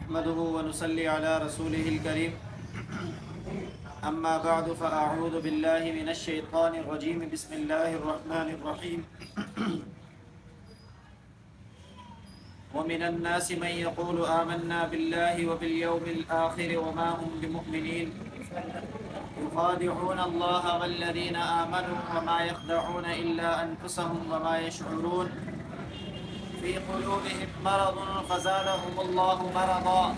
نحمده ونصلي على رسوله الكريم أما بعد فأعوذ بالله من الشيطان الرجيم بسم الله الرحمن الرحيم ومن الناس من يقول آمنا بالله وباليوم الآخر وما هم بمؤمنين يخادعون الله والذين آمنوا وما يخدعون إلا أنفسهم وما يشعرون في قلوبهم مرض فزادهم الله مرضا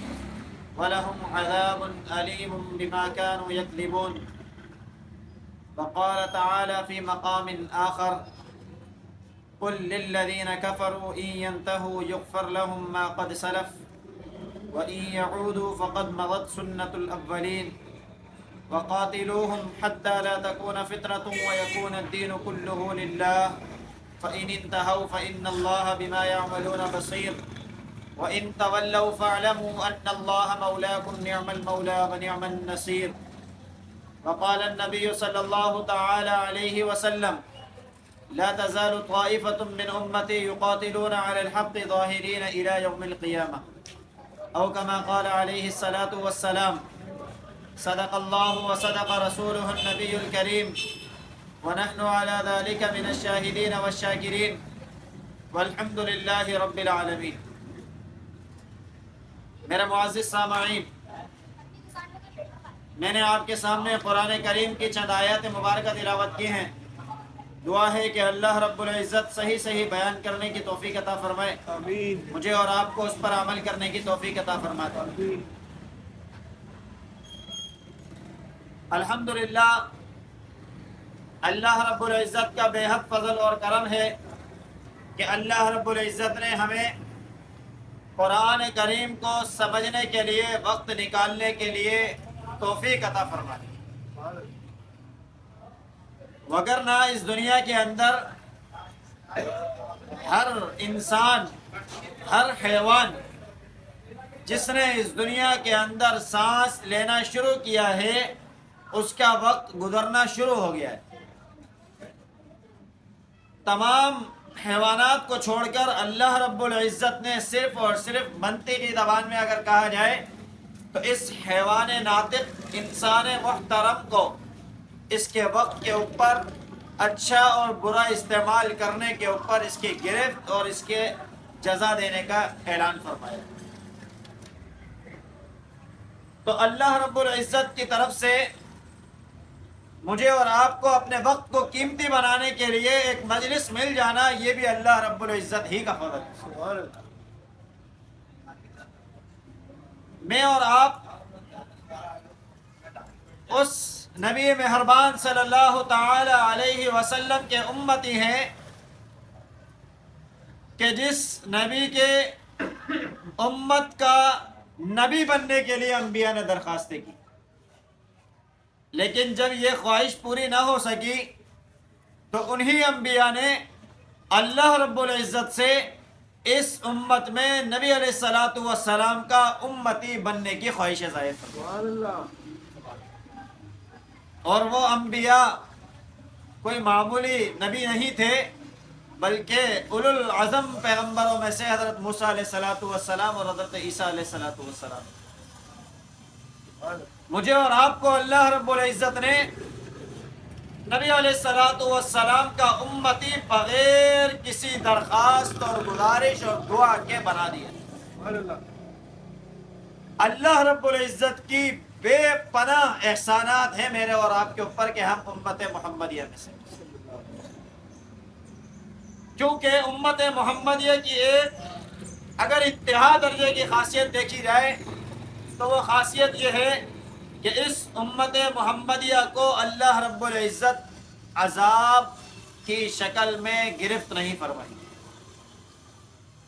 ولهم عذاب أليم بما كانوا يكذبون. وقال تعالى في مقام آخر قل للذين كفروا إن ينتهوا يغفر لهم ما قد سلف وإن يعودوا فقد مضت سنة الأولين وقاتلوهم حتى لا تكون فتنة ويكون الدين كله لله فإن انتهوا فإن الله بما يعملون بصير وإن تولوا فاعلموا أن الله مولاكم نعم المولى ونعم النصير. وقال النبي صلى الله تعالى عليه وسلم لا تزال طائفة من أمتي يقاتلون على الحق ظاهرين إلى يوم القيامة أو كما قال عليه الصلاة والسلام. صدق الله وصدق رسوله النبي الكريم ونحن على ذلك من الشاهدين والشاكرين والحمد لله رب العالمين. میرے معزز سامعین، میں نے آپ کے سامنے قرآن کریم کی چند آیات مبارکہ تلاوت کی ہیں. دعا ہے کہ اللہ رب العزت صحیح صحیح بیان کرنے کی توفیق عطا فرمائے. آمین. مجھے اور آپ کو اس پر عمل کرنے کی توفیق عطا فرمائے. آمین. الحمدللہ، اللہ رب العزت کا بے حد فضل اور کرم ہے کہ اللہ رب العزت نے ہمیں قرآن کریم کو سمجھنے کے لیے، وقت نکالنے کے لیے توفیق عطا فرمائے. وگرنہ اس دنیا کے اندر ہر انسان، ہر حیوان جس نے اس دنیا کے اندر سانس لینا شروع کیا ہے اس کا وقت گزرنا شروع ہو گیا ہے. تمام حیوانات کو چھوڑ کر اللہ رب العزت نے صرف اور صرف منطقی زبان میں اگر کہا جائے تو اس حیوان ناطق انسان محترم کو اس کے وقت کے اوپر اچھا اور برا استعمال کرنے کے اوپر اس کی گرفت اور اس کے جزا دینے کا اعلان فرمایا. تو اللہ رب العزت کی طرف سے مجھے اور آپ کو اپنے وقت کو قیمتی بنانے کے لیے ایک مجلس مل جانا، یہ بھی اللہ رب العزت ہی کا فضل ہے. میں اور آپ اس نبی مہربان صلی اللہ تعالی علیہ وسلم کے امتی ہیں کہ جس نبی کے امت کا نبی بننے کے لیے انبیاء نے درخواستیں کی، لیکن جب یہ خواہش پوری نہ ہو سکی تو انہی انبیاء نے اللہ رب العزت سے اس امت میں نبی علیہ الصلوۃ والسلام کا امتی بننے کی خواہش ظاہر کی. اور وہ انبیاء کوئی معمولی نبی نہیں تھے، بلکہ اولو العزم پیغمبروں میں سے حضرت موسیٰ علیہ الصلوۃ والسلام اور حضرت عیسیٰ علیہ الصلوۃ والسلام. مجھے اور آپ کو اللہ رب العزت نے نبی علیہ الصلوۃ والسلام کا امتی بغیر کسی درخواست اور گزارش اور دعا کے بنا دیا. اللہ رب العزت کی بے پناہ احسانات ہیں میرے اور آپ کے اوپر کہ ہم امت محمدیہ میں سے. کیونکہ امت محمدیہ کی ایک اگر انتہا درجے کی خاصیت دیکھی جائے تو وہ خاصیت یہ ہے کہ اس امت محمدیہ کو اللہ رب العزت عذاب کی شکل میں گرفت نہیں فرمائی،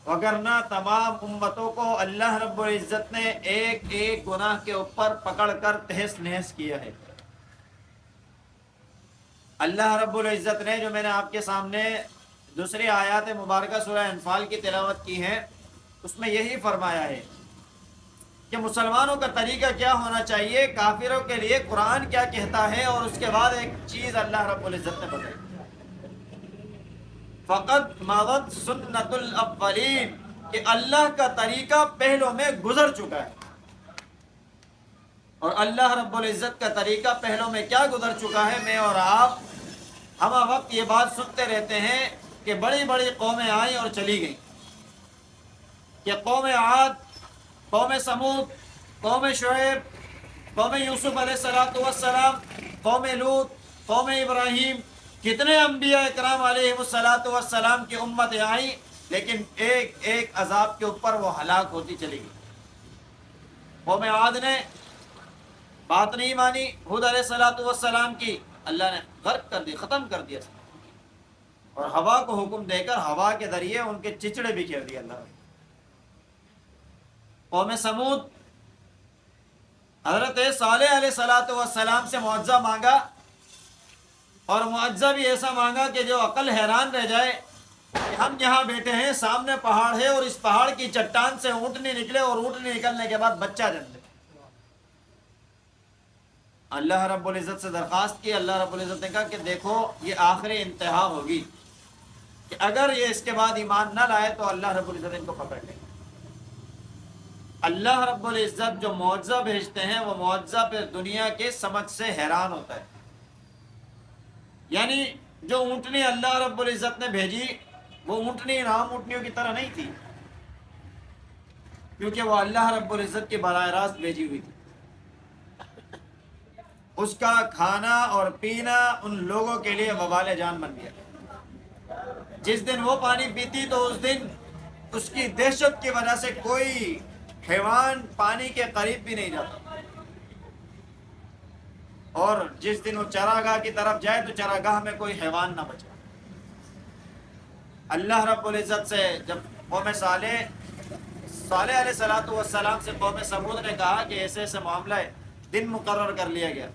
وگرنہ تمام امتوں کو اللہ رب العزت نے ایک ایک گناہ کے اوپر پکڑ کر تہس نہس کیا ہے. اللہ رب العزت نے جو میں نے آپ کے سامنے دوسری آیات مبارکہ سورہ انفال کی تلاوت کی ہے اس میں یہی فرمایا ہے کہ مسلمانوں کا طریقہ کیا ہونا چاہیے، کافروں کے لیے قرآن کیا کہتا ہے، اور اس کے بعد ایک چیز اللہ رب العزت نے بتائی، فقط مضت سنت الاولین، کہ اللہ کا طریقہ پہلوں میں گزر چکا ہے، اور اللہ رب العزت کا طریقہ پہلوں میں کیا گزر چکا ہے؟ میں اور آپ ہم وقت یہ بات سنتے رہتے ہیں کہ بڑی بڑی قومیں آئیں اور چلی گئیں، کہ قوم عاد، قوم سمود، قوم شعیب، قوم یوسف علیہ السلام، قوم لوط، قوم ابراہیم، کتنے انبیاء اکرام علیہ السلام کی امتیں آئیں، لیکن ایک ایک عذاب کے اوپر وہ ہلاک ہوتی چلی گئی۔ قوم عاد نے بات نہیں مانی ہود علیہ السلام کی، اللہ نے غرق کر دی، ختم کر دیا، اور ہوا کو حکم دے کر ہوا کے ذریعے ان کے چچڑے بھی کر دیے اللہ نے۔ قوم سمود، حضرت صالح علیہ السلام سے معجزہ مانگا، اور معجزہ بھی ایسا مانگا کہ جو عقل حیران رہ جائے کہ ہم یہاں بیٹھے ہیں، سامنے پہاڑ ہے، اور اس پہاڑ کی چٹان سے اونٹنی نکلے، اور اونٹنی نکلنے کے بعد بچہ جن لے۔ اللہ رب العزت سے درخواست کی، اللہ رب العزت نے کہا کہ دیکھو یہ آخری انتہا ہوگی، کہ اگر یہ اس کے بعد ایمان نہ لائے تو اللہ رب العزت ان کو پکڑ لے گا۔ اللہ رب العزت جو معجزہ بھیجتے ہیں وہ معجزہ پہ دنیا کے سمجھ سے حیران ہوتا ہے۔ یعنی جو اونٹنی اللہ رب العزت نے بھیجی وہ اونٹنی عام اونٹنیوں کی طرح نہیں تھی، کیونکہ وہ اللہ رب العزت کی براہ راست بھیجی ہوئی تھی۔ اس کا کھانا اور پینا ان لوگوں کے لیے وبال جان بن گیا۔ جس دن وہ پانی پیتی تو اس دن اس کی دہشت کی وجہ سے کوئی حیوان پانی کے قریب بھی نہیں جاتا، اور جس دن وہ چراگاہ کی طرف جائے تو چراگاہ میں کوئی حیوان نہ بچے۔ اللہ رب العزت سے جب قوم صالح علیہ السلام سے قوم سمود نے کہا کہ ایسے ایسے معاملہ ہے، دن مقرر کر لیا گیا۔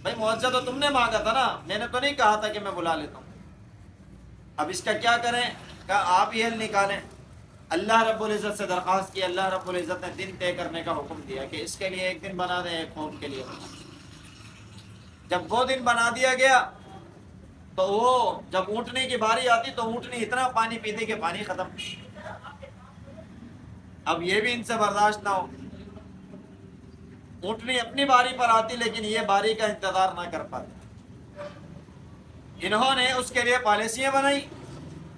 بھائی معجزہ تو تم نے مانگا تھا نا، میں نے تو نہیں کہا تھا کہ میں بلا لیتا ہوں، اب اس کا کیا کریں؟ کہا آپ ہی حل نکالیں۔ اللہ رب العزت سے درخواست کی، اللہ رب العزت نے دن طے کرنے کا حکم دیا کہ اس کے لیے ایک دن بنا دیں، ایک قوم کے لیے بنا دیں۔ جب وہ دن بنا دیا گیا تو وہ جب اونٹنے کی باری آتی تو اونٹنی اتنا پانی پیتی کہ پانی ختم۔ اب یہ بھی ان سے برداشت نہ ہو، اونٹنی اپنی باری پر آتی لیکن یہ باری کا انتظار نہ کر پاتی۔ انہوں نے اس کے لیے پالیسیاں بنائی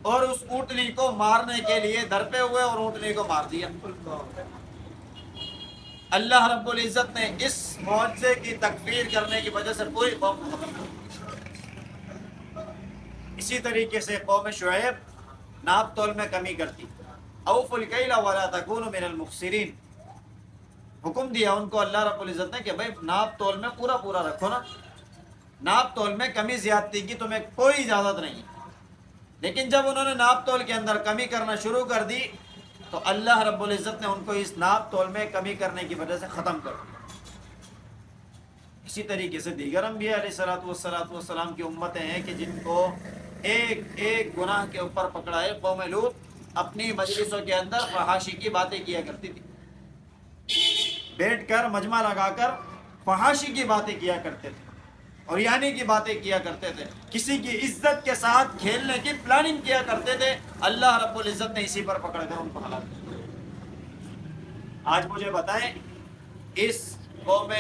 اور اس اونٹنی کو مارنے کے لیے درپے ہوئے اور اونٹنی کو مار دیا۔ اللہ رب العزت نے اس معجزے کی تکفیر کرنے کی وجہ سے پوری قوم کو ختم کر دیا۔ اسی طریقے سے قوم شعیب ناپ تول میں کمی کرتی، اوفوا الکیل ولا تکونوا من المخسرین، حکم دیا ان کو اللہ رب العزت نے کہ بھائی ناپ تول میں پورا پورا رکھو نا، ناپ تول میں کمی زیادتی کی تمہیں کوئی اجازت نہیں۔ لیکن جب انہوں نے ناپ تول کے اندر کمی کرنا شروع کر دی تو اللہ رب العزت نے ان کو اس ناپ تول میں کمی کرنے کی وجہ سے ختم کر دیا۔ اسی طریقے سے دیگر انبیاء علیہ السلام کی امتیں ہیں کہ جن کو ایک ایک گناہ کے اوپر پکڑا ہے۔ قوم لوط اپنی مجلسوں کے اندر فحاشی کی باتیں کیا کرتی تھی، بیٹھ کر مجمع لگا کر فحاشی کی باتیں کیا کرتے تھے، اور یعنی کی باتیں کیا کرتے تھے، کسی کی عزت کے ساتھ کھیلنے کی پلاننگ کیا کرتے تھے۔ اللہ رب العزت نے اسی پر پکڑ کر ان کو ہلاک کیا۔ آج مجھے بتائیں اس قوم،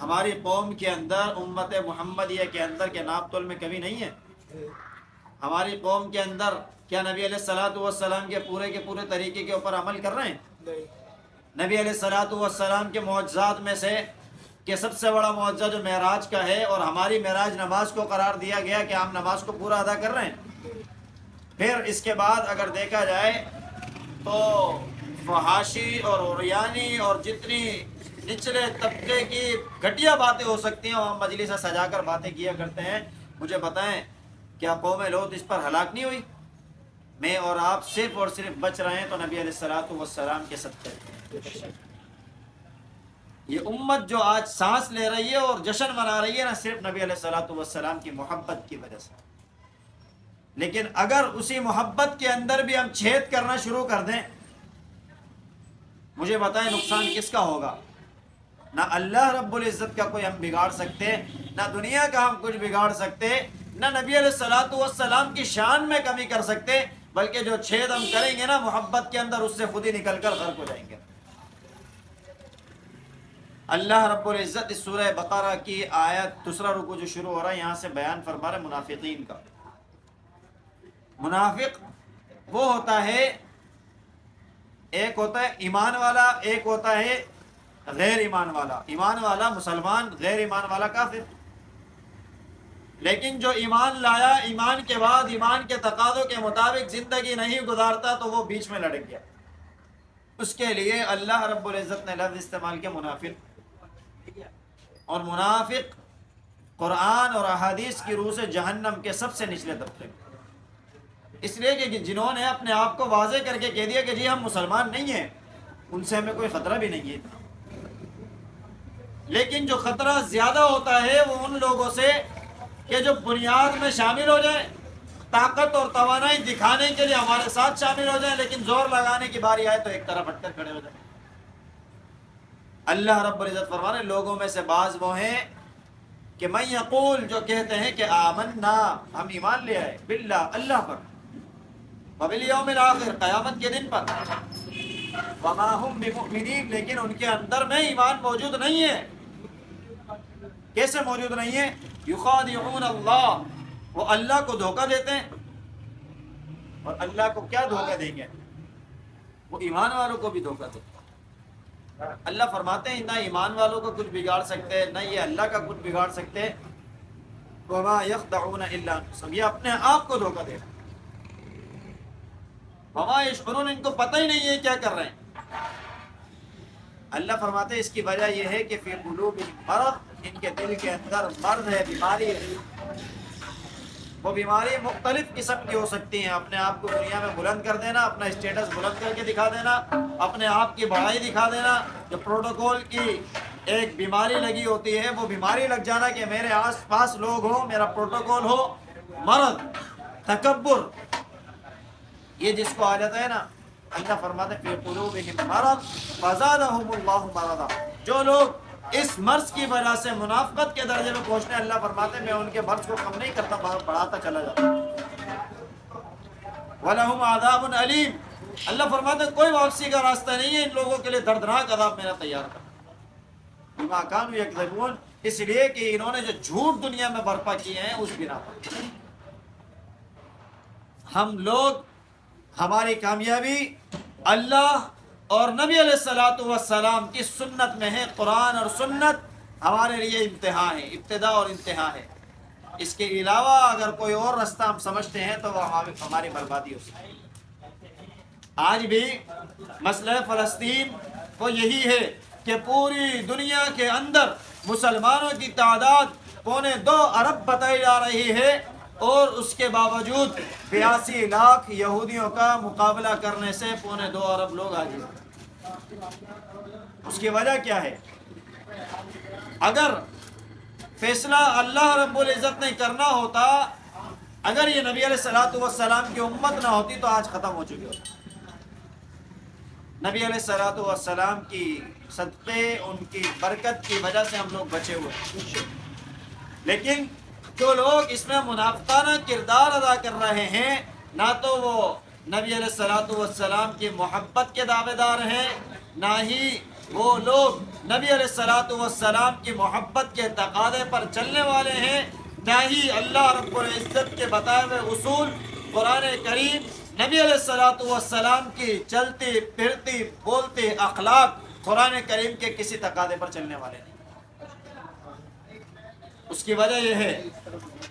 ہماری قوم کے اندر، امت محمدیہ کے اندر کے ناپ تول میں کمی نہیں ہے؟ ہماری قوم کے اندر کیا نبی علیہ السلام کے پورے طریقے کے اوپر عمل کر رہے ہیں؟ نبی علیہ السلام کے معجزات میں سے کہ سب سے بڑا معجزہ جو معراج کا ہے، اور ہماری معراج نماز کو قرار دیا گیا کہ ہم نماز کو پورا ادا کر رہے ہیں۔ پھر اس کے بعد اگر دیکھا جائے تو فحاشی اور عریانی اور جتنی نچلے طبقے کی گھٹیا باتیں ہو سکتی ہیں وہ ہم مجلس سجا کر باتیں کیا کرتے ہیں۔ مجھے بتائیں کیا قوم لوط اس پر ہلاک نہیں ہوئی؟ میں اور آپ صرف اور صرف بچ رہے ہیں تو نبی علیہ السلام کے صدقے۔ یہ امت جو آج سانس لے رہی ہے اور جشن منا رہی ہے نا، صرف نبی علیہ السلام کی محبت کی وجہ سے۔ لیکن اگر اسی محبت کے اندر بھی ہم چھید کرنا شروع کر دیں، مجھے بتائیں نقصان کس کا ہوگا؟ نہ اللہ رب العزت کا کوئی ہم بگاڑ سکتے، نہ دنیا کا ہم کچھ بگاڑ سکتے، نہ نبی علیہ السلام کی شان میں کمی کر سکتے، بلکہ جو 6 دم کریں گے نا محبت کے اندر، اس سے خود ہی نکل کر غرق ہو جائیں گے۔ اللہ رب العزت اس سورہ بقرہ کی آیت دوسرا رکوع جو شروع ہو رہا ہے یہاں سے بیان فرما رہے منافقین کا۔ منافق وہ ہوتا ہے، ایک ہوتا ہے ایمان والا، ایک ہوتا ہے غیر ایمان والا۔ ایمان والا مسلمان، غیر ایمان والا کافر۔ لیکن جو ایمان لایا، ایمان کے بعد ایمان کے تقاضوں کے مطابق زندگی نہیں گزارتا، تو وہ بیچ میں لڑک گیا۔ اس کے لیے اللہ رب العزت نے لفظ استعمال کیا منافق۔ اور منافق قرآن اور احادیث کی روح سے جہنم کے سب سے نچلے طبقے میں، اس لیے کہ جنہوں نے اپنے آپ کو واضح کر کے کہہ دیا کہ جی ہم مسلمان نہیں ہیں، ان سے ہمیں کوئی خطرہ بھی نہیں ہے۔ لیکن جو خطرہ زیادہ ہوتا ہے وہ ان لوگوں سے کہ جو بنیاد میں شامل ہو جائیں، طاقت اور توانائی دکھانے کے لیے ہمارے ساتھ شامل ہو جائیں، لیکن زور لگانے کی باری آئے تو ایک طرف ہٹ کر کھڑے ہو جائیں۔ اللہ رب العزت فرما رہے لوگوں میں سے بعض وہ ہیں کہ من یقول، جو کہتے ہیں کہ آمنا، ہم ایمان لے آئے، باللہ، اللہ پر، وبالیوم الآخر، قیامت کے دن پر، وما ہم بمؤمنین، لیکن ان کے اندر میں ایمان موجود نہیں ہے۔ کیسے موجود نہیں ہے؟ یخادعون اللہ، وہ اللہ کو دھوکہ دیتے ہیں۔ اور اللہ کو کیا دھوکہ دیں گے؟ وہ ایمان والوں کو بھی دھوکہ دیتے ہیں۔ اللہ فرماتے ہیں نہ ایمان والوں کو کچھ بگاڑ سکتے، نہ یہ اللہ کا کچھ بگاڑ سکتے۔ وما یخدعون الا انفسهم، یہ اپنے آپ کو دھوکہ دے رہے ہیں۔ وما یشعرون، ان کو پتہ ہی نہیں ہے کیا کر رہے ہیں۔ اللہ فرماتے ہیں اس کی وجہ یہ ہے کہ فی قلوبہم مرض، ان کے دل کے اندر مرض ہے، بیماری ہے۔ وہ بیماری مختلف قسم کی ہو سکتی ہیں، اپنے آپ کو دنیا میں بلند کر دینا، اپنا اسٹیٹس بلند کر کے دکھا دینا، اپنے آپ کی بڑائی دکھا دینا۔ جو پروٹوکول کی ایک بیماری لگی ہوتی ہے، وہ بیماری لگ جانا کہ میرے آس پاس لوگ ہوں، میرا پروٹوکول ہو۔ مرض، تکبر، یہ جس کو آ جاتا ہے نا، اللہ فرماتے ہیں فی قلوبہم مرض فزادہم اللہ مرضا، جو لوگ اس مرض کی وجہ سے منافقت کے درجے میں پہنچنے، اللہ فرماتے ہیں میں ان کے مرض کو کم نہیں کرتا، بڑھاتا چلا جاتا۔ وَلَهُمْ عَذَابٌ أَلِيمٌ، اللہ فرماتے ہیں کوئی واپسی کا راستہ نہیں ہے، ان لوگوں کے لیے دردناک عذاب میرا تیار کرتا۔ بِمَا كَانُوا يَكْذِبُونَ، اس لیے کہ انہوں نے جو جھوٹ دنیا میں برپا کیے ہیں اس بنا پر۔ ہم لوگ، ہماری کامیابی اللہ اور نبی علیہ الصلوۃ والسلام کی سنت میں ہے۔ قرآن اور سنت ہمارے لیے انتہا ہے، ابتدا اور انتہا ہے۔ اس کے علاوہ اگر کوئی اور راستہ ہم سمجھتے ہیں تو وہ ہماری بربادی ہو سکتی ہے۔ آج بھی مسئلہ فلسطین وہ یہی ہے کہ پوری دنیا کے اندر مسلمانوں کی تعداد 2.25 ارب بتائی جا رہی ہے، اور اس کے باوجود 82 لاکھ یہودیوں کا مقابلہ کرنے سے 2.25 ارب لوگ عاجز ہیں۔ اس کی وجہ کیا ہے؟ اگر فیصلہ اللہ رب العزت نے کرنا ہوتا، اگر یہ نبی علیہ الصلوۃ والسلام کی امت نہ ہوتی تو آج ختم ہو چکی ہوتی۔ نبی علیہ الصلوۃ والسلام کی صدقے، ان کی برکت کی وجہ سے ہم لوگ بچے ہوئے۔ لیکن جو لوگ اس میں منافقانہ کردار ادا کر رہے ہیں، نہ تو وہ نبی علیہ الصلوۃ والسلام کی محبت کے دعوے دار ہیں، نہ ہی وہ لوگ نبی علیہ الصلوۃ والسلام کی محبت کے تقاضے پر چلنے والے ہیں، نہ ہی اللہ رب العزت کے بتائے ہوئے اصول قرآن کریم، نبی علیہ الصلوۃ والسلام کی چلتی پھرتی بولتی اخلاق قرآن کریم کے کسی تقاضے پر چلنے والے نہیں۔ اس کی وجہ یہ ہے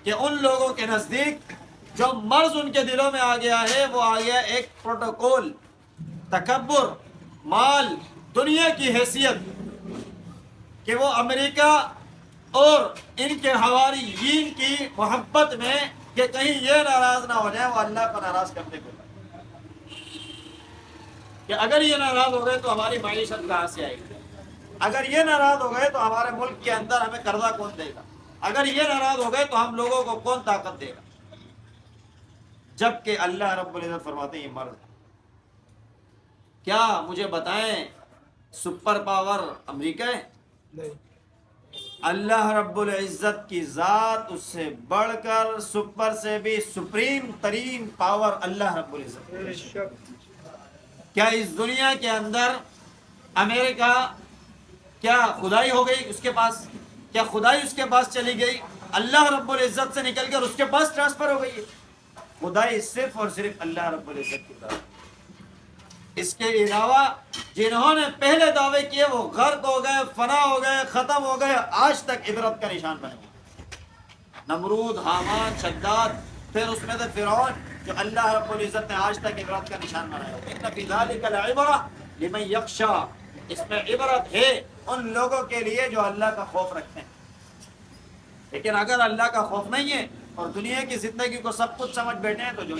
کہ ان لوگوں کے نزدیک جو مرض ان کے دلوں میں آ گیا ہے، وہ آ گیا ایک پروٹوکول، تکبر، مال، دنیا کی حیثیت، کہ وہ امریکہ اور ان کے حواریین کی محبت میں کہ کہیں یہ ناراض نہ ہو جائے، وہ اللہ کو ناراض کرنے کو کہ اگر یہ ناراض ہو گئے تو ہماری معیشت کہاں سے آئے گی، اگر یہ ناراض ہو گئے تو ہمارے ملک کے اندر ہمیں قرضہ کون دے گا، اگر یہ ناراض ہو گئے تو ہم لوگوں کو کون طاقت دے گا۔ جبکہ اللہ رب العزت فرماتے ہیں یہ مرض ہے۔ کیا مجھے بتائیں سپر پاور امریکہ ہے؟ اللہ رب العزت کی ذات اس سے بڑھ کر سپر سے بھی سپریم ترین پاور اللہ رب العزت. کیا اس دنیا کے اندر امریکہ کیا خدائی ہو گئی اس کے پاس؟ کیا خدائی اس کے پاس چلی گئی؟ اللہ رب العزت سے نکل کر اس کے پاس ٹرانسفر ہو گئی ہے. خدائی صرف اور صرف اللہ رب العزت کی طرف. اس کے علاوہ جنہوں نے پہلے دعوے کیے وہ غرق ہو گئے، فنا ہو گئے، ختم ہو گئے، آج تک عبرت کا نشان بنے ہوئے. نمرود، حامان، شداد، پھر اس میں سے فرعون، جو اللہ رب العزت نے آج تک عبرت کا نشان بنایا. ان فی ذلک لعبرۃ لمن یخشی، اس میں عبرت ہے ان لوگوں کے لیے جو اللہ کا خوف رکھتے ہیں. لیکن اگر اللہ کا خوف نہیں ہے اور دنیا کی زندگی کو سب کچھ سمجھ بیٹھے ہیں تو جو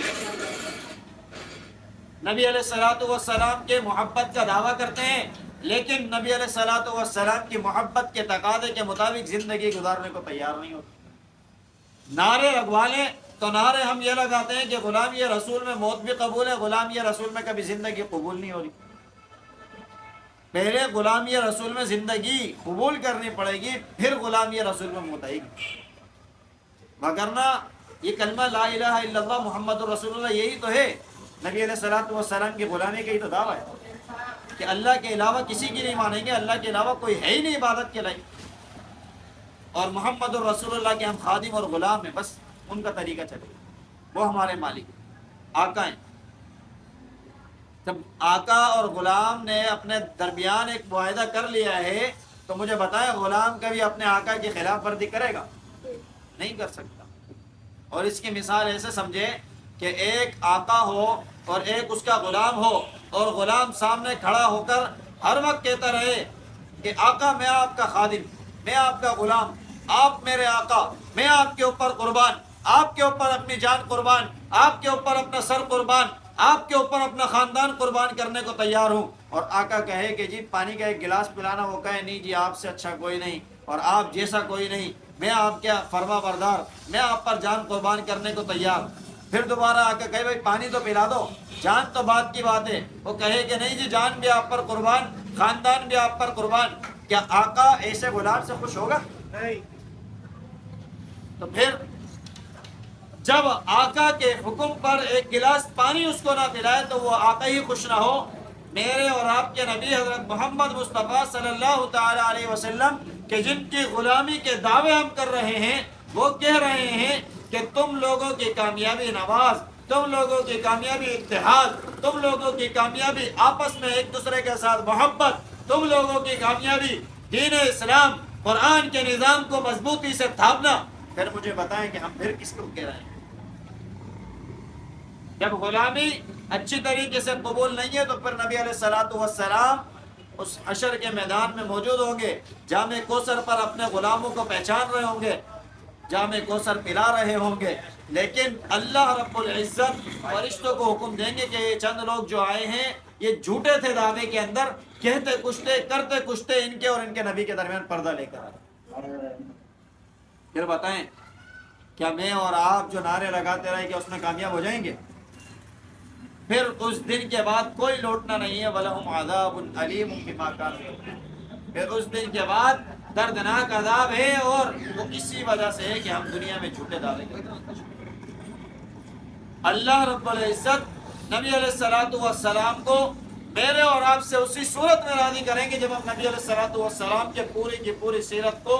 نبی علیہ الصلوۃ والسلام کے محبت کا دعویٰ کرتے ہیں لیکن نبی علیہ الصلوۃ والسلام کی محبت کے تقاضے کے مطابق زندگی گزارنے کو تیار نہیں ہوتے. نعرے لگوا لیں تو نعرے ہم یہ لگاتے ہیں کہ غلامی رسول میں موت بھی قبول ہے، غلامی رسول میں کبھی زندگی قبول نہیں ہو رہی. پہلے غلامی رسول میں زندگی قبول کرنی پڑے گی، پھر غلامی رسول میں موت آئے گی. وگرنہ یہ کلمہ لا الہ الا اللہ محمد رسول اللہ یہی تو ہے. نبی علیہ الصلوۃ والسلام کی غلامی کا ہی تو دعویٰ ہے کہ اللہ کے علاوہ کسی کی نہیں مانیں گے، اللہ کے علاوہ کوئی ہے ہی نہیں عبادت کے لائق، اور محمد الرسول اللہ کے ہم خادم اور غلام ہیں، بس ان کا طریقہ چلے. وہ ہمارے مالک آقا ہیں. جب آقا اور غلام نے اپنے درمیان ایک معاہدہ کر لیا ہے تو مجھے بتائیں غلام کبھی اپنے آقا کی خلاف ورزی کرے گا؟ نہیں کر سکتا. اور اس کی مثال ایسے سمجھے کہ ایک آقا ہو اور ایک اس کا غلام ہو، اور غلام سامنے کھڑا ہو کر ہر وقت کہتا رہے کہ آقا میں آپ کا خادم، میں آپ کا غلام، آپ میرے آقا، میں آپ کے اوپر قربان، آپ کے اوپر اپنی جان قربان، آپ کے اوپر اپنا سر قربان، آپ کے اوپر اپنا خاندان قربان کرنے کو تیار ہوں. اور آقا کہے کہ جی پانی کا ایک گلاس پلانا، وہ کہے نہیں جی آپ سے اچھا کوئی نہیں اور آپ جیسا کوئی نہیں، میں آپ کیا فرما بردار، میں آپ پر جان قربان کرنے کو تیار. پھر دوبارہ آ کے کہے بھائی پانی تو پلا دو، جان تو بات کی بات ہے. وہ کہے کہ نہیں جی جان بھی آپ پر قربان، خاندان بھی آپ پر قربان. کیا آقا ایسے غلام سے خوش ہوگا؟ نہیں. تو پھر جب آقا کے حکم پر ایک گلاس پانی اس کو نہ پلائے تو وہ آقا ہی خوش نہ ہو. میرے اور آپ کے نبی حضرت محمد مصطفیٰ صلی اللہ تعالی علیہ وسلم کہ جن کی غلامی کے دعوے ہم کر رہے ہیں، وہ کہہ رہے ہیں کہ تم لوگوں کی کامیابی نماز، تم لوگوں کی کامیابی اتحاد، تم لوگوں کی کامیابی آپس میں ایک دوسرے کے ساتھ محبت، تم لوگوں کی کامیابی دین اسلام قرآن کے نظام کو مضبوطی سے تھامنا. پھر مجھے بتائیں کہ ہم پھر کس کو کہہ رہے ہیں؟ جب غلامی اچھی طریقے سے قبول نہیں ہے تو پھر نبی علیہ الصلوۃ والسلام اس حشر کے میدان میں موجود ہوں گے، جام کوثر پر اپنے غلاموں کو پہچان رہے ہوں گے، جام کوثر پلا رہے ہوں گے. لیکن اللہ رب العزت فرشتوں کو حکم دیں گے کہ یہ چند لوگ جو آئے ہیں یہ جھوٹے تھے دعوے کے اندر، کہتے کچھ تھے کرتے کچھ تھے، ان کے اور ان کے نبی کے درمیان پردہ لے کر آئے. پھر بتائیں کیا میں اور آپ جو نعرے لگاتے رہے کہ اس میں کامیاب ہو جائیں گے؟ پھر اس دن کے بعد کوئی لوٹنا نہیں ہے. وَلَهُمْ عَذَابٌ عَلِيمٌ بِمَا كَانُوا يَكْفُرُونَ. پھر اس دن کے بعد دردناک عذاب ہے، اور وہ اسی وجہ سے ہے کہ ہم دنیا میں جھوٹے دعوے کرتے ہیں. اللہ رب العزت نبی علیہ الصلوۃ والسلام کو میرے اور آپ سے اسی صورت میں راضی کریں گے جب ہم نبی علیہ الصلوۃ والسلام کے پوری کی پوری سیرت کو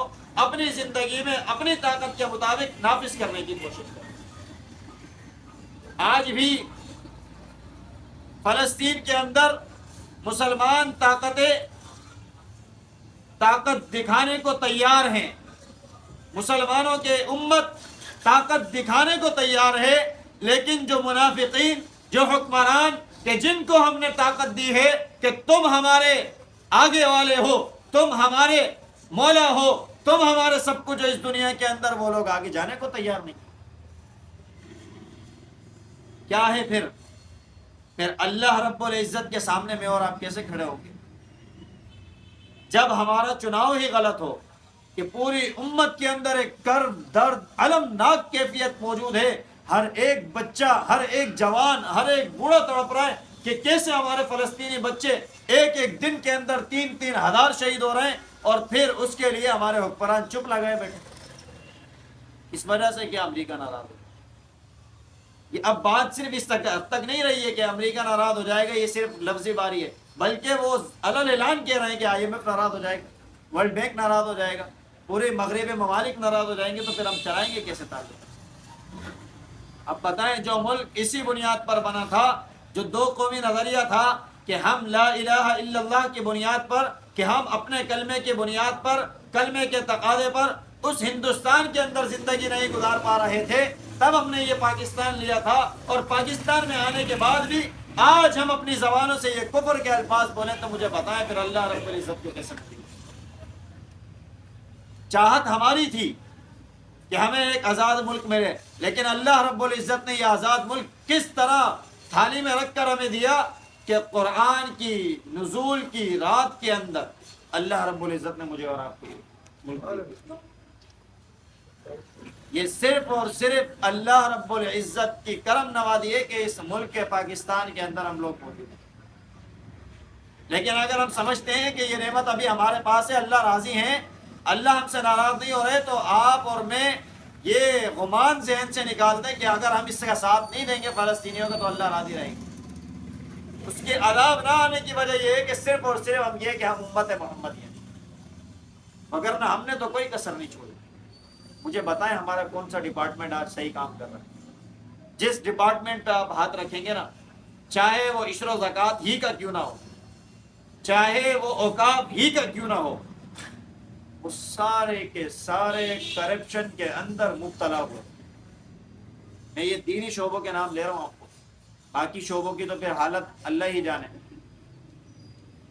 اپنی زندگی میں اپنی طاقت کے مطابق نافذ کرنے کی کوشش کریں. آج بھی فلسطین کے اندر مسلمان طاقت دکھانے کو تیار ہیں، مسلمانوں کے امت طاقت دکھانے کو تیار ہے، لیکن جو منافقین، جو حکمران کہ جن کو ہم نے طاقت دی ہے کہ تم ہمارے آگے والے ہو، تم ہمارے مولا ہو، تم ہمارے سب کچھ اس دنیا کے اندر، وہ لوگ آگے جانے کو تیار نہیں. کیا ہے پھر اللہ رب العزت کے سامنے میں اور آپ کیسے کھڑے ہوں گے جب ہمارا چناؤ ہی غلط ہو کہ پوری امت کے اندر ایک کرب، درد، المناک کیفیت موجود ہے. ہر ایک بچہ، ہر ایک جوان، ہر ایک بوڑھا تڑپ رہا ہے کہ کیسے ہمارے فلسطینی بچے ایک ایک دن کے اندر 3,000 شہید ہو رہے ہیں. اور پھر اس کے لیے ہمارے حکمران چپ لگائے بیٹھے. اس وجہ سے کہ امریکہ ناراض ہو. یہ اب بات صرف اس تک نہیں رہی ہے کہ امریکہ ناراض ہو جائے گا، یہ صرف لفظی باری ہے، بلکہ وہ علل اعلان کہہ رہے ہیں کہ IMF ناراض ہو جائے گا، ورلڈ بینک ناراض ہو جائے گا، پورے مغربی ممالک ناراض ہو جائیں گے، تو پھر ہم چلائیں گے کیسے تعلق؟ اب بتائیں، جو ملک اسی بنیاد پر بنا تھا، جو دو قومی نظریہ تھا کہ ہم لا الہ الا اللہ کی بنیاد پر، کہ ہم اپنے کلمے کی بنیاد پر، کلمے کے تقاضے پر اس ہندوستان کے اندر زندگی نہیں گزار پا رہے تھے، تب ہم نے یہ پاکستان لیا تھا. اور پاکستان میں آنے کے بعد بھی آج ہم اپنی زبانوں سے یہ کفر کے الفاظ بولیں تو مجھے بتائیں پھر اللہ رب العزت کو کیسے سکتی؟ چاہت ہماری تھی کہ ہمیں ایک آزاد ملک ملے، لیکن اللہ رب العزت نے یہ آزاد ملک کس طرح تھالی میں رکھ کر ہمیں دیا کہ قرآن کی نزول کی رات کے اندر اللہ رب العزت نے مجھے اور آپ کو ملک دیا. یہ صرف اور صرف اللہ رب العزت کی کرم نوازی ہے کہ اس ملک کے پاکستان کے اندر ہم لوگ موجود ہیں. لیکن اگر ہم سمجھتے ہیں کہ یہ نعمت ابھی ہمارے پاس ہے، اللہ راضی ہیں، اللہ ہم سے ناراض نہیں ہو رہے، تو آپ اور میں یہ گمان ذہن سے نکال دیں کہ اگر ہم اس کا ساتھ نہیں دیں گے فلسطینیوں کا تو اللہ راضی رہیں گے. اس کے عذاب نہ آنے کی وجہ یہ ہے کہ صرف اور صرف ہم یہ کہ ہم امت محمدی ہیں، مگر نہ ہم نے تو کوئی کسر نہیں چھوڑی. مجھے بتائیں ہمارا کون سا ڈپارٹمنٹ آج صحیح کام کر رہا ہے؟ جس ڈپارٹمنٹ پہ آپ ہاتھ رکھیں گے نا، چاہے وہ عشر و زکوٰۃ ہی کا کیوں نہ ہو، چاہے وہ اوقاف ہی کا کیوں نہ ہو، وہ سارے کے سارے کرپشن کے اندر مبتلا ہوئے. میں یہ دینی شعبوں کے نام لے رہا ہوں آپ کو، باقی شعبوں کی تو پھر حالت اللہ ہی جانے.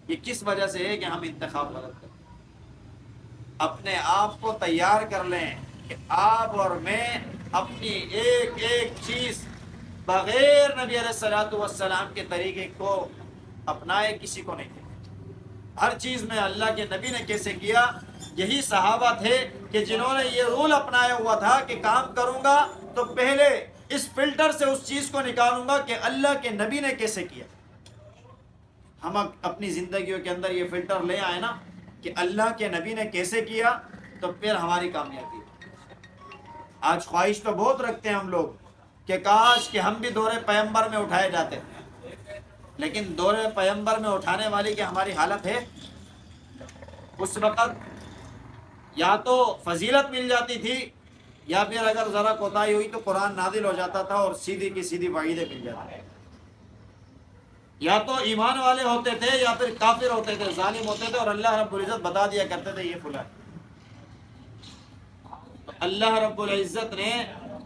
یہ کس وجہ سے ہے کہ ہم انتخاب غلط کریں. اپنے آپ کو تیار کر لیں کہ آپ اور میں اپنی ایک ایک چیز بغیر نبی علیہ الصلوۃ والسلام کے طریقے کو اپنائے کسی کو نہیں. ہر چیز میں اللہ کے نبی نے کیسے کیا، یہی صحابہ تھے کہ جنہوں نے یہ رول اپنایا ہوا تھا کہ کام کروں گا تو پہلے اس فلٹر سے اس چیز کو نکالوں گا کہ اللہ کے نبی نے کیسے کیا. ہم اپنی زندگیوں کے اندر یہ فلٹر لے آئے نا کہ اللہ کے نبی نے کیسے کیا، تو پھر ہماری کامیابی. آج خواہش تو بہت رکھتے ہیں ہم لوگ کہ کاش کہ ہم بھی دور پیغمبر میں اٹھائے جاتے، لیکن دور پیغمبر میں اٹھانے والی کی ہماری حالت ہے. اس وقت یا تو فضیلت مل جاتی تھی، یا پھر اگر ذرا کوتاہی ہوئی تو قرآن نازل ہو جاتا تھا اور سیدھی کی سیدھی وعیدیں مل جاتی. یا تو ایمان والے ہوتے تھے یا پھر کافر ہوتے تھے، ظالم ہوتے تھے، اور اللہ رب العزت بتا دیا کرتے تھے یہ فلاں. اللہ رب العزت نے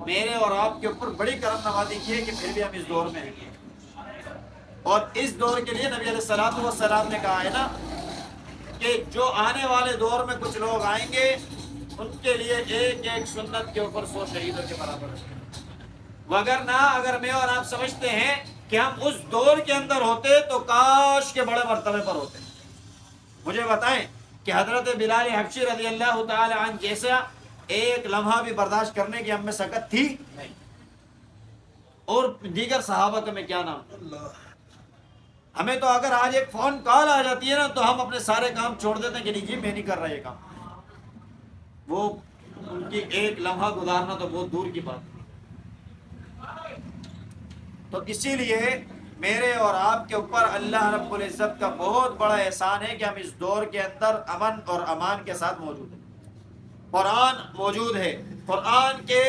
میرے اور آپ کے اوپر بڑی کرم نوازی کی ہے کہ پھر بھی ہم اس دور میں ہیں. اور اس دور کے لیے نبی علیہ الصلوۃ والسلام نے کہا ہے نا کہ جو آنے والے دور میں کچھ لوگ آئیں گے ان کے لیے ایک ایک سنت کے اوپر 100 شہیدوں کے برابر ہے. وگرنہ اگر میں اور آپ سمجھتے ہیں کہ ہم اس دور کے اندر ہوتے تو کاش کے بڑے مرتبے پر ہوتے. مجھے بتائیں کہ حضرت بلال حبشی رضی اللہ تعالی عنہ جیسا ایک لمحہ بھی برداشت کرنے کی ہم میں سکت تھی نہیں، اور دیگر صحابہ کا میں کیا نام. ہمیں تو اگر آج ایک فون کال آ جاتی ہے نا تو ہم اپنے سارے کام چھوڑ دیتے ہیں کہ نہیں جی میں نہیں کر رہا یہ کام. وہ ان کی ایک لمحہ گزارنا تو بہت دور کی بات. تو اسی لیے میرے اور آپ کے اوپر اللہ رب العزت کا بہت بڑا احسان ہے کہ ہم اس دور کے اندر امن اور امان کے ساتھ موجود ہیں. قرآن موجود ہے، قرآن کے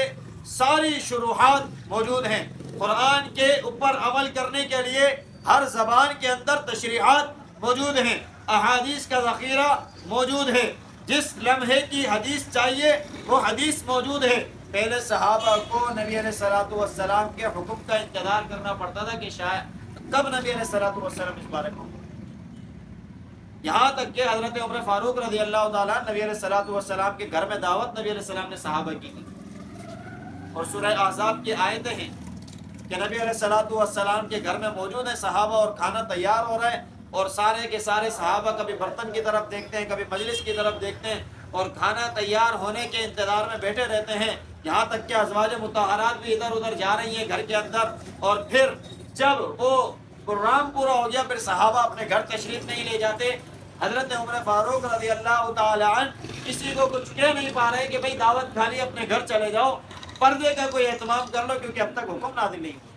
ساری شروحات موجود ہیں، قرآن کے اوپر عمل کرنے کے لیے ہر زبان کے اندر تشریحات موجود ہیں، احادیث کا ذخیرہ موجود ہے. جس لمحے کی حدیث چاہیے وہ حدیث موجود ہے. پہلے صحابہ کو نبی علیہ الصلوۃ والسلام کے حکم کا انتظار کرنا پڑتا تھا کہ شاید کب نبی علیہ الصلوۃ والسلام اس بارے میں. یہاں تک کہ حضرت عمر فاروق رضی اللہ تعالیٰ نبی علیہ الصلوۃ والسلام کے گھر میں دعوت نبی علیہ السلام نے صحابہ کی تھی. اور سورہ احزاب کی آیتیں ہیں کہ نبی علیہ الصلوۃ والسلام کے گھر میں موجود ہیں صحابہ اور کھانا تیار ہو رہا ہے، اور سارے کے سارے صحابہ کبھی برتن کی طرف دیکھتے ہیں، کبھی مجلس کی طرف دیکھتے ہیں، اور کھانا تیار ہونے کے انتظار میں بیٹھے رہتے ہیں. یہاں تک کہ ازواج مطہرات بھی ادھر ادھر جا رہی ہیں گھر کے اندر. اور پھر جب وہ پروگرام پورا ہو گیا پھر صحابہ اپنے گھر تشریف نہیں لے جاتے، حضرت عمر فاروق رضی اللہ تعالی عنہ کسی کو کچھ کہہ نہیں پا رہے کہ بھئی دعوت کھا لی اپنے گھر چلے جاؤ، پردے کا کوئی اہتمام کر لو، کیونکہ اب تک حکم نازل نہیں ہوا۔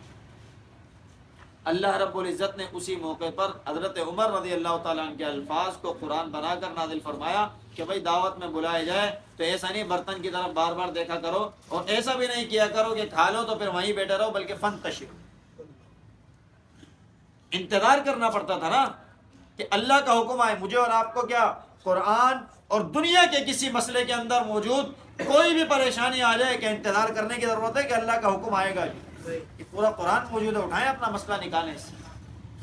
اللہ رب العزت نے اسی موقع پر حضرت عمر رضی اللہ تعالیٰ عنہ کے الفاظ کو قرآن بنا کر نازل فرمایا کہ بھئی دعوت میں بلائے جائے تو ایسا نہیں برتن کی طرف بار بار دیکھا کرو، اور ایسا بھی نہیں کیا کرو کہ کھا لو تو پھر وہیں بیٹھے رہو، بلکہ فانتشروا، انتظار کرنا پڑتا تھا نا کہ اللہ کا حکم آئے۔ مجھے اور آپ کو کیا قرآن اور دنیا کے کسی مسئلے کے اندر موجود کوئی بھی پریشانی آ جائے کہ انتظار کرنے کی ضرورت ہے کہ اللہ کا حکم آئے گا؟ یہ پورا قرآن موجود ہے، اٹھائیں اپنا مسئلہ نکالیں اس سے،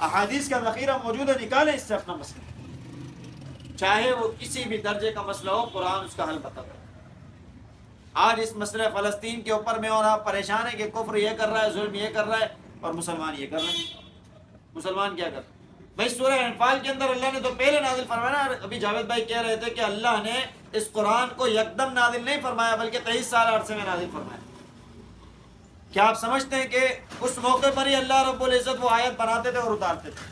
احادیث کا ذخیرہ موجود ہے، نکالیں اس سے اپنا مسئلہ، چاہے وہ کسی بھی درجے کا مسئلہ ہو، قرآن اس کا حل بتاتا ہے۔ آج اس مسئلہ فلسطین کے اوپر میں اور آپ پریشان ہیں کہ کفر یہ کر رہا ہے، ظلم یہ کر رہا ہے، اور مسلمان یہ کر رہے ہیں۔ مسلمان کیا کر رہے ہیں؟ بھائی سورہ انفال کے اندر اللہ نے تو پہلے نازل فرمایا نا، ابھی جاوید بھائی کہہ رہے تھے کہ اللہ نے اس قرآن کو یکدم نازل نہیں فرمایا بلکہ 23 سال عرصے میں نازل فرمایا۔ کیا آپ سمجھتے ہیں کہ اس موقع پر ہی اللہ رب العزت وہ آیت بناتے تھے اور اتارتے تھے؟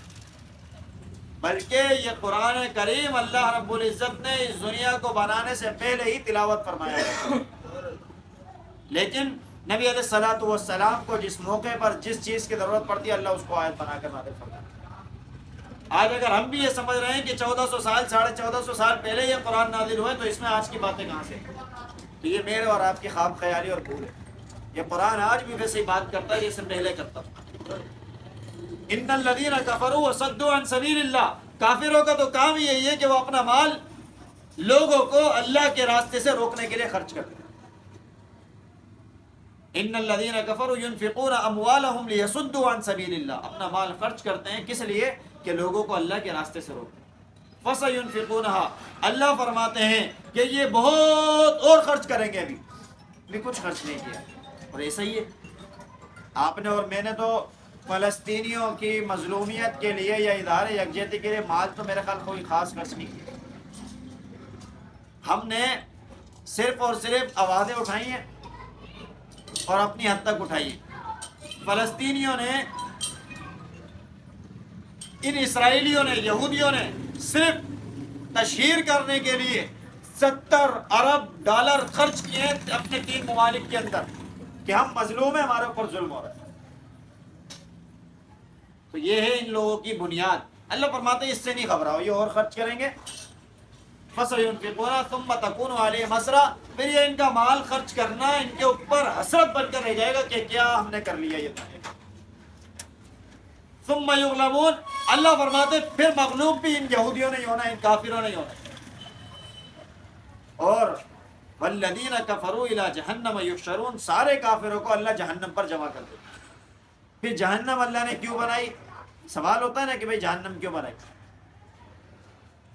بلکہ یہ قرآن کریم اللہ رب العزت نے اس دنیا کو بنانے سے پہلے ہی تلاوت فرمایا ہے۔ لیکن نبی علیہ الصلوۃ والسلام کو جس موقع پر جس چیز کی ضرورت پڑتی ہے اللہ اس کو آیت بنا کر نازل فرماتا ہے۔ آج اگر ہم بھی یہ سمجھ رہے ہیں کہ 1400 سال 1450 سال پہلے یہ قرآن نازل ہوئے تو اس میں آج کی باتیں کہاں سے؟ تو یہ میرے اور آپ کی خواب خیالی اور بھول ہے۔ یہ قرآن آج بھی ویسے ہی بات کرتا ہے جیسے پہلے کرتا تھا۔ ان الذین کفروا وصدوا عن سبیل اللہ، کافروں کا تو کام ہی یہی ہے کہ وہ اپنا مال لوگوں کو اللہ کے راستے سے روکنے کے لیے خرچ کرتے ہیں۔ ان الذین کفروا ينفقون اموالهم ليصدوا عن سبیل اللہ، اپنا مال خرچ کرتے ہیں کس لیے؟ کہ لوگوں کو اللہ کے راستے سے روکیں۔ فَسَيُنْفِقُونَهَا، اللہ فرماتے ہیں کہ یہ بہت اور خرچ کریں گے، ابھی کچھ خرچ نہیں کیا۔ اور ایسا ہی ہے، آپ نے اور میں نے تو فلسطینیوں کی مظلومیت کے لیے یا ادارے یکجہتی کے لیے مال تو میرے خیال کوئی خاص خرچ نہیں کیا۔ ہم نے صرف اور صرف آوازیں اٹھائی ہیں اور اپنی حد تک اٹھائی ہیں۔ فلسطینیوں نے، ان اسرائیلیوں نے، یہودیوں نے صرف تشہیر کرنے کے لیے 70 ارب ڈالر خرچ کیے اپنے 3 ممالک کے اندر کہ ہم مظلوم ہیں، ہمارے اوپر ظلم ہو رہا ہے۔ تو یہ ہے ان لوگوں کی بنیاد۔ اللہ فرماتے ہیں اس سے نہیں گھبراؤ، یہ اور خرچ کریں گے۔ فَسَيُنْفِقُونَ ثُمَّ تَكُونُ عَلَيْهِمْ حَسْرَةٌ، پھر یہ ان کا مال خرچ کرنا ان کے اوپر حسرت بن کر رہ جائے گا کہ کیا ہم نے کر لیا یہ۔ ثم یغلبون، اللہ فرماتے پھر مغلوب بھی ان یہودیوں نے ہونا، ان کافروں نے ہونا۔ اور والذین کفروا الی جہنم یحشرون، سارے کافروں کو اللہ جہنم پر جمع کر دیتا۔ پھر جہنم اللہ نے کیوں بنائی؟ سوال ہوتا ہے نا کہ بھئی جہنم کیوں بنائی؟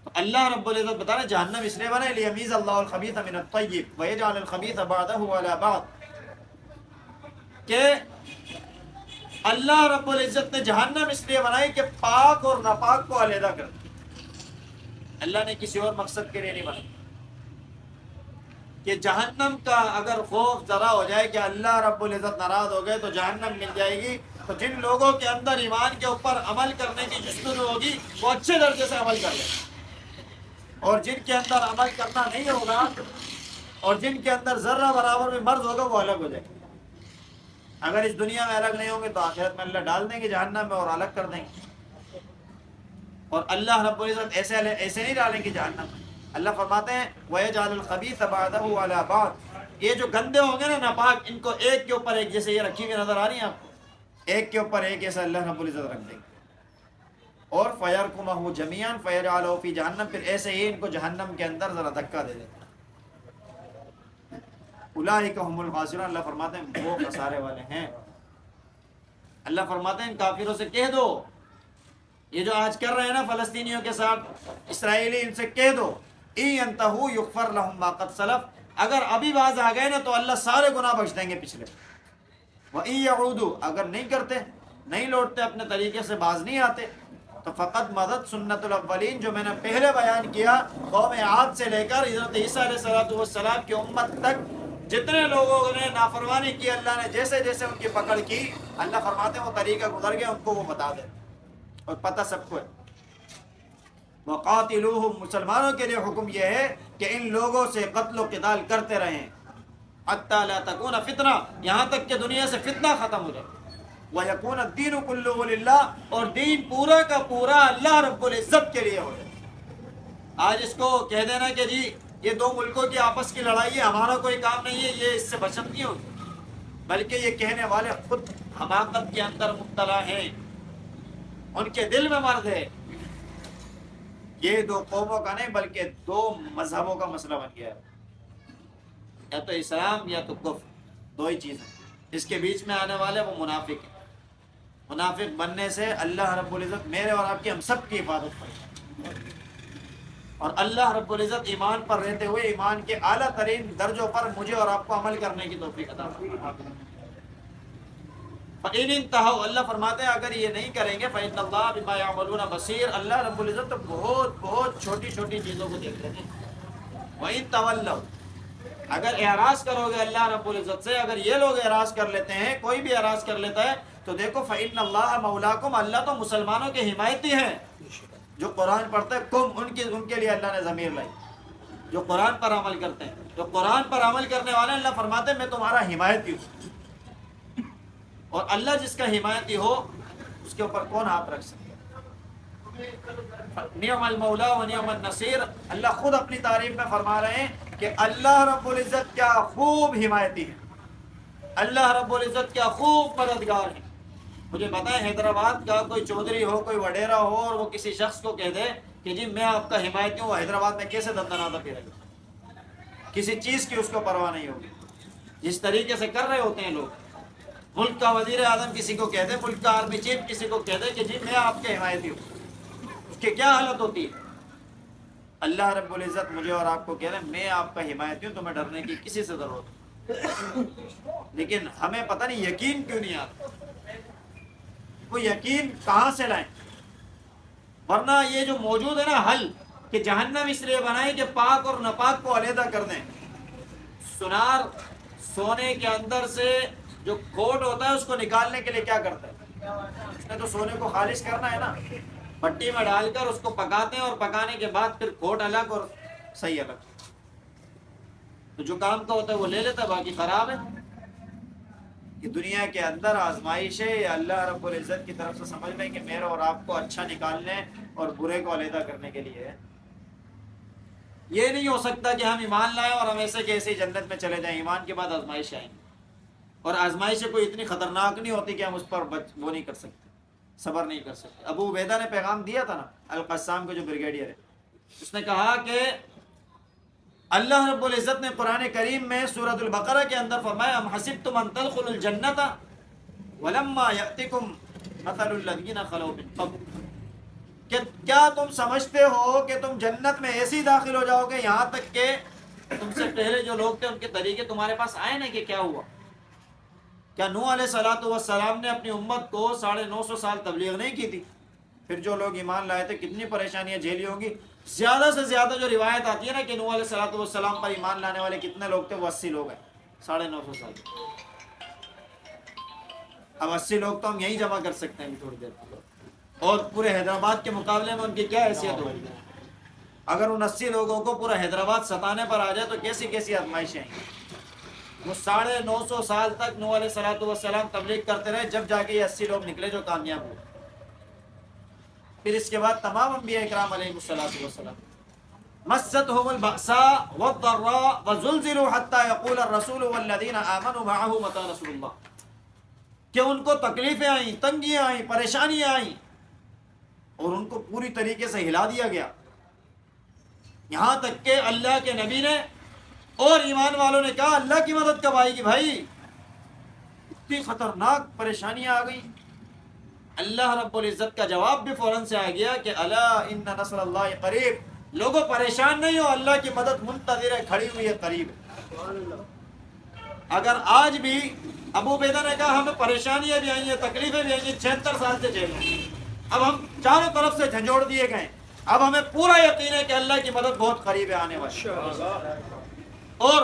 تو اللہ رب العزت بتا رہے جہنم اس لیے بنائی لیمیز اللہ الخبیث من الطیب ویجعل الخبیث بعضہ علی بعض، کہ اللہ رب العزت نے جہنم اس لیے بنائی کہ پاک اور ناپاک کو علیحدہ کر دے۔ اللہ نے کسی اور مقصد کے لیے نہیں بنائی کہ جہنم کا اگر خوف ذرا ہو جائے کہ اللہ رب العزت ناراض ہو گئے تو جہنم مل جائے گی، تو جن لوگوں کے اندر ایمان کے اوپر عمل کرنے کی جستجو ہوگی وہ اچھے درجے سے عمل کر لیں، اور جن کے اندر عمل کرنا نہیں ہوگا اور جن کے اندر ذرہ برابر میں مرض ہوگا وہ الگ ہو جائے گا۔ اگر اس دنیا میں الگ نہیں ہوں گے تو آخرت میں اللہ ڈال دیں گے جہنم میں اور الگ کر دیں گے۔ اور اللہ رب العزت ایسے نہیں ڈالیں گے جہنم میں۔ اللہ فرماتے ہیں وَيَجْعَلُ الْخَبِيثَ بَعْضَهُ عَلَى بَعْضٍ، یہ جو گندے ہوں گے نا ناپاک، ان کو ایک کے اوپر ایک، جیسے یہ رکھی ہوئی نظر آ رہی ہیں آپ کو، ایک کے اوپر ایک ایسا اللہ رب العزت رکھ دیں گے۔ اور فَيَرْكُمَهُ جَمِيعًا فَيَجْعَلُهُ فِي جَهَنَّمَ، پھر ایسے ہی ان کو جہنم کے اندر ذرا دھکا دے دیتے ہیں۔ اولئک هم الخاسرون، اللہ فرماتے ہیں وہ خسارے والے ہیں۔ اللہ فرماتے ہیں ان کافروں سے کہہ دو، یہ جو آج کر رہے ہیں نا فلسطینیوں کے ساتھ اسرائیلی، ان سے کہہ دو ان ينتهوا یغفر لهم ما قد سلف، اگر ابھی باز آ گئے نا تو اللہ سارے گناہ بخش دیں گے پچھلے۔ وَإِن يَعُودُوا، اگر نہیں کرتے، نہیں لوٹتے، اپنے طریقے سے باز نہیں آتے، تو فقط مدد سنت الاولین، جو میں نے پہلے بیان کیا قوم عاد سے لے کر حضرت عیسیٰ علیہ السلام کی امت تک جتنے لوگوں نے نافرمانی کی، اللہ نے جیسے جیسے ان کی پکڑ کی، اللہ فرماتے ہیں وہ طریقہ گزر گیا، ان کو وہ بتا دے، اور پتہ سب کو ہے۔ وقاتلوہم، مسلمانوں کے لیے حکم یہ ہے کہ ان لوگوں سے قتل و قتال کرتے رہیں، حتی لا تکون فتنہ، یہاں تک کہ دنیا سے فتنہ ختم ہو جائے، وَيَكُونَ الدِّينُ كُلُّهُ لِلَّهِ، اور دین پورا کا پورا اللہ رب العزت کے لیے ہو جائے۔ آج اس کو کہہ دینا کہ جی یہ دو ملکوں کی آپس کی لڑائی ہے، ہمارا کوئی کام نہیں ہے، یہ اس سے بچت نہیں ہوتی، بلکہ یہ کہنے والے خود حماقت کے اندر مبتلا ہیں، ان کے دل میں مرض ہے۔ یہ دو قوموں کا نہیں بلکہ دو مذہبوں کا مسئلہ بن گیا ہے، یا تو اسلام یا تو کفر، دو ہی چیز ہیں۔ اس کے بیچ میں آنے والے وہ منافق ہیں۔ منافق بننے سے اللہ رب العزت میرے اور آپ کی، ہم سب کی حفاظت کرے، اور اللہ رب العزت ایمان پر رہتے ہوئے ایمان کے اعلیٰ ترین درجوں پر مجھے اور آپ کو عمل کرنے کی توفیق عطا فرمائے۔ فَإِنِ انْتَهَوْا، اللہ فرماتے ہیں اگر یہ نہیں کریں گے فَإِنَّ اللَّهَ بِمَا يَعْمَلُونَ بَصِيرٌ، اللہ رب العزت تو بہت بہت چھوٹی چھوٹی چیزوں کو دیکھ لیتے ہیں۔ وَإِن تَوَلَّوْا، اگر اعراض کرو گے اللہ رب العزت سے، اگر یہ لوگ اعراض کر لیتے ہیں، کوئی بھی اعراض کر لیتا ہے، تو دیکھو فَإِنَّ اللَّهَ مَوْلَاكُمْ، اللہ تو مسلمانوں کے حمایتی ہیں۔ جو قرآن پڑھتے ہیں کم، ان کے لیے اللہ نے ضمیر لائی، جو قرآن پر عمل کرتے ہیں، جو قرآن پر عمل کرنے والے، اللہ فرماتے ہیں میں تمہارا حمایتی ہوں، اور اللہ جس کا حمایتی ہو اس کے اوپر کون ہاتھ رکھ سکتا ہے؟ نعم المولا و نعم النصیر، اللہ خود اپنی تعریف میں فرما رہے ہیں کہ اللہ رب العزت کیا خوب حمایتی ہے، اللہ رب العزت کیا خوب مددگار ہے۔ مجھے بتائیں حیدرآباد کا کوئی چودھری ہو، کوئی وڈیرا ہو، اور وہ کسی شخص کو کہہ دے کہ جی میں آپ کا حمایتی ہوں، حیدرآباد میں کیسے دندناتا پھرے گا؟ کسی چیز کی اس کو پرواہ نہیں ہوگی۔ جس طریقے سے کر رہے ہوتے ہیں لوگ، ملک کا وزیر اعظم کسی کو کہہ دے، ملک کا آرمی چیف کسی کو کہہ دے کہ جی میں آپ کے حمایتی ہوں، اس کی کیا حالت ہوتی ہے؟ اللہ رب العزت مجھے اور آپ کو کہہ رہے ہیں میں آپ کا حمایتی ہوں، تمہیں ڈرنے کی کسی سے ضرورت نہیں۔ لیکن ہمیں پتہ نہیں یقین کیوں نہیں آتا، وہ یقین کہاں سے لائیں؟ ورنہ یہ جو موجود ہے نا حل، کہ جہنم اس لیے بنائے کہ پاک اور ناپاک کو علیحدہ کر دیں۔ سنار سونے کے اندر سے جو کھوٹ ہوتا ہے اس کو نکالنے کے لیے کیا کرتا ہے؟ اس نے تو سونے کو خالص کرنا ہے نا، مٹی میں ڈال کر اس کو پکاتے ہیں، اور پکانے کے بعد پھر کھوٹ الگ اور صحیح الگ، تو جو کام کا ہوتا ہے وہ لے لیتا ہے، باقی خراب ہے۔ کہ دنیا کے اندر آزمائش ہے، یا اللہ رب العزت کی طرف سے سمجھ لیں کہ میرے اور آپ کو اچھا نکالنے اور برے کو علیحدہ کرنے کے لیے ہے۔ یہ نہیں ہو سکتا کہ ہم ایمان لائیں اور ہم ایسے کہ ایسے جنت میں چلے جائیں، ایمان کے بعد آزمائش آئیں گی، اور آزمائشیں کوئی اتنی خطرناک نہیں ہوتی کہ ہم اس پر وہ نہیں کر سکتے، صبر نہیں کر سکتے۔ ابو عبیدہ نے پیغام دیا تھا نا، القسام کے جو بریگیڈیئر ہے، اس نے کہا کہ اللہ رب العزت نے قرآن کریم میں سورۃ البقرہ کے اندر فرمایا ام حسبتم ان تدخلوا الجنۃ ولما یأتکم مثل الذین خلوا من قبل، کہ کیا تم سمجھتے ہو کہ تم جنت میں ایسی داخل ہو جاؤ گے یہاں تک کہ تم سے پہلے جو لوگ تھے ان کے طریقے تمہارے پاس آئے نا؟ کہ کیا ہوا؟ کیا نوح علیہ السلام نے اپنی امت کو 950 سال تبلیغ نہیں کی تھی؟ پھر جو لوگ ایمان لائے تھے کتنی پریشانیاں جھیلی ہوں گی۔ زیادہ سے زیادہ جو روایت آتی ہے نا کہ نوح علیہ السلام پر ایمان لانے والے کتنے لوگ تھے، وہ 80 لوگ ہیں، 950 سال۔ اب 80 لوگ تو ہم یہیں جمع کر سکتے ہیں تھوڑی دیر، اور پورے حیدرآباد کے مقابلے میں ان کی کیا حیثیت ہوگی؟ اگر ان 80 لوگوں کو پورا حیدرآباد ستانے پر آ جائے تو کیسی کیسی آزمائشیں ہیں۔ وہ 950 سال تک نوح علیہ السلام تبلیغ کرتے رہے، جب جا کے یہ 80 لوگ نکلے جو کامیاب ہوئے۔ پھر اس کے بعد تمام انبیاء اکرام علیہم السلام مستهم البأساء والضراء وزلزلوا حتى يقول الرسول والذين آمنوا معه متى نصر الله، کہ ان کو تکلیفیں آئیں، تنگیاں آئیں، پریشانیاں آئیں، اور ان کو پوری طریقے سے ہلا دیا گیا، یہاں تک کہ اللہ کے نبی نے اور ایمان والوں نے کہا اللہ کی مدد کب آئے گی بھائی؟ اتنی خطرناک پریشانیاں آ گئی۔ اللہ رب العزت کا جواب بھی فوراً سے آ گیا کہ الا ان نصر اللہ قریب، لوگوں پریشان نہیں ہو، اللہ کی مدد منتظر ہے، کھڑی ہوئی ہے، قریب ہے۔ اگر آج بھی ابو عبیدہ نے کہا ہمیں پریشانیاں بھی آئی ہیں، تکلیفیں بھی آئی ہیں، 76 سال سے جیل ہیں، اب ہم چاروں طرف سے جھنجھوڑ دیے گئے، اب ہمیں پورا یقین ہے کہ اللہ کی مدد بہت قریب ہے آنے والی، اور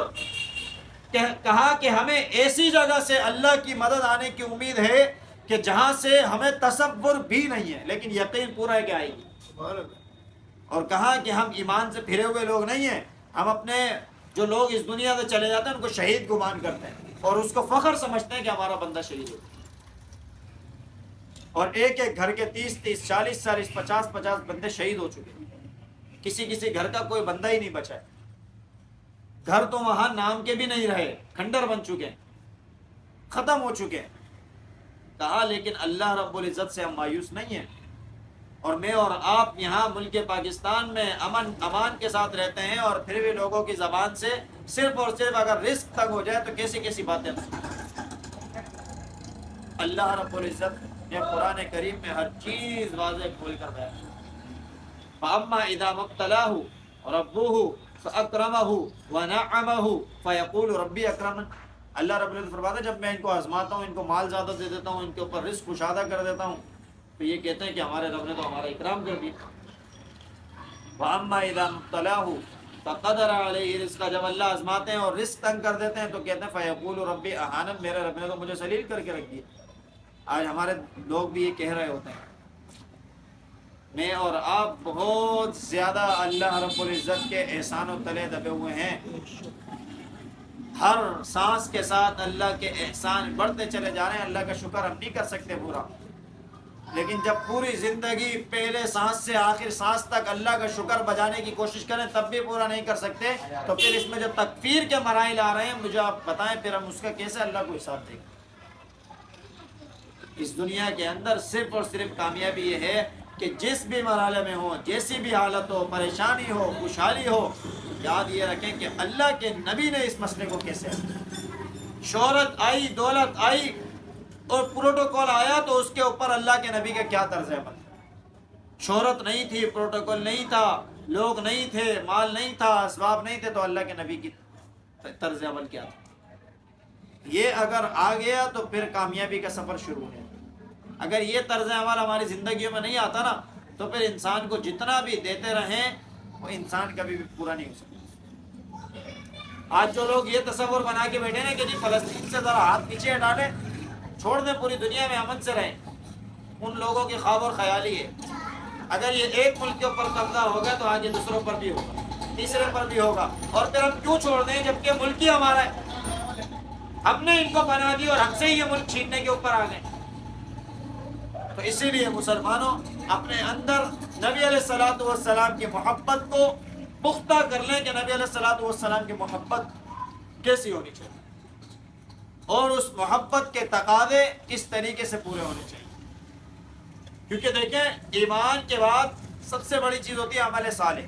کہا کہ ہمیں ایسی جگہ سے اللہ کی مدد آنے کی امید ہے کہ جہاں سے ہمیں تصور بھی نہیں ہے، لیکن یقین پورا ہے کہ آئے گی۔ اور کہا کہ ہم ایمان سے پھرے ہوئے لوگ نہیں ہیں، ہم اپنے جو لوگ اس دنیا سے چلے جاتے ہیں ان کو شہید گمان کرتے ہیں اور اس کو فخر سمجھتے ہیں کہ ہمارا بندہ شہید ہو. اور ایک ایک گھر کے 30 40 50 بندے شہید ہو چکے ہیں. کسی گھر کا کوئی بندہ ہی نہیں بچا ہے. گھر تو وہاں نام کے بھی نہیں رہے، کھنڈر بن چکے ہیں، ختم ہو چکے ہیں. کہا لیکن اللہ رب العزت سے ہم مایوس نہیں ہیں، اور میں اور آپ یہاں ملک پاکستان میں امان کے ساتھ رہتے ہیں، اور پھر بھی لوگوں کی زبان سے صرف اور صرف اگر رزق تنگ ہو جائے تو کیسی باتیں. اللہ رب العزت نے قرآن کریم میں ہر چیز واضح کھول کر بیان کی. فَأَمَّا إِذَا مَبْتَلَاهُ رَبُّهُ فَأَكْرَمَهُ وَنَعَّمَهُ فَيَقُولُ رَبِّي أَكْرَمَنِ. اللہ رب العزت فرماتا ہے جب میں ان کو آزماتا ہوں، ان کو مال زیادہ دے دیتا ہوں، ان کے اوپر رزق کشادہ کر دیتا ہوں، تو یہ کہتے ہیں کہ ہمارے رب نے تو ہمارا اکرام کر دیا. وَأَمَّا إِذَا مُبْتَلَاهُ فَقَدَرَ عَلَيْهِ رِزْقَهُ. جب اللہ آزماتے ہیں اور رزق تنگ کر دیتے ہیں تو کہتے ہیں فَيَقُولُ رَبِّي أَهَانَنِ. میرے رب نے تو مجھے ذلیل کر کے رکھ دیا. آج ہمارے لوگ بھی یہ کہہ رہے ہوتے ہیں. میں اور آپ بہت زیادہ اللہ رب العزت کے احسان و تلے دبے ہوئے ہیں. ہر سانس کے ساتھ اللہ کے احسان بڑھتے چلے جا رہے ہیں. اللہ کا شکر ہم نہیں کر سکتے پورا، لیکن جب پوری زندگی پہلے سانس سے آخر سانس تک اللہ کا شکر بجانے کی کوشش کریں تب بھی پورا نہیں کر سکتے، تو پھر اس میں جو تکفیر کے مراحل آ رہے ہیں مجھے آپ بتائیں پھر ہم اس کا کیسے اللہ کو حساب دیں گے. اس دنیا کے اندر صرف اور صرف کامیابی یہ ہے کہ جس بھی مرحلے میں ہو، جیسی بھی حالت ہو، پریشانی ہو، خوشحالی ہو، یاد یہ رکھیں کہ اللہ کے نبی نے اس مسئلے کو کیسے حل. شہرت آئی، دولت آئی اور پروٹوکول آیا تو اس کے اوپر اللہ کے نبی کا کیا طرز عمل. شہرت نہیں تھی، پروٹوکول نہیں تھا، لوگ نہیں تھے، مال نہیں تھا، اسباب نہیں تھے، تو اللہ کے نبی کی طرز عمل کیا تھا. یہ اگر آ گیا تو پھر کامیابی کا سفر شروع ہے. اگر یہ طرز عمل ہماری زندگیوں میں نہیں آتا نا تو پھر انسان کو جتنا بھی دیتے رہیں وہ انسان کبھی بھی پورا نہیں ہو سکتا. آج جو لوگ یہ تصور بنا کے بیٹھے نا کہ جی فلسطین سے ذرا ہاتھ پیچھے ہٹا لیں، چھوڑ دیں، پوری دنیا میں امن سے رہیں، ان لوگوں کی خواب اور خیالی ہے. اگر یہ ایک ملک کے اوپر قبضہ ہوگا تو آگے دوسروں پر بھی ہوگا، تیسرے پر بھی ہوگا. اور پھر ہم کیوں چھوڑ دیں جبکہ ملک ہی ہمارا ہے؟ ہم نے ان کو بنا دی اور ہم سے ہی یہ ملک چھیننے کے اوپر آ گئے. تو اسی لیے مسلمانوں اپنے اندر نبی علیہ الصلوۃ والسلام کی محبت کو پختہ کر لیں کہ نبی علیہ الصلوۃ والسلام کی محبت کیسی ہونی چاہیے اور اس محبت کے تقاضے کس طریقے سے پورے ہونے چاہیے. کیونکہ دیکھیں ایمان کے بعد سب سے بڑی چیز ہوتی ہے عمل صالح.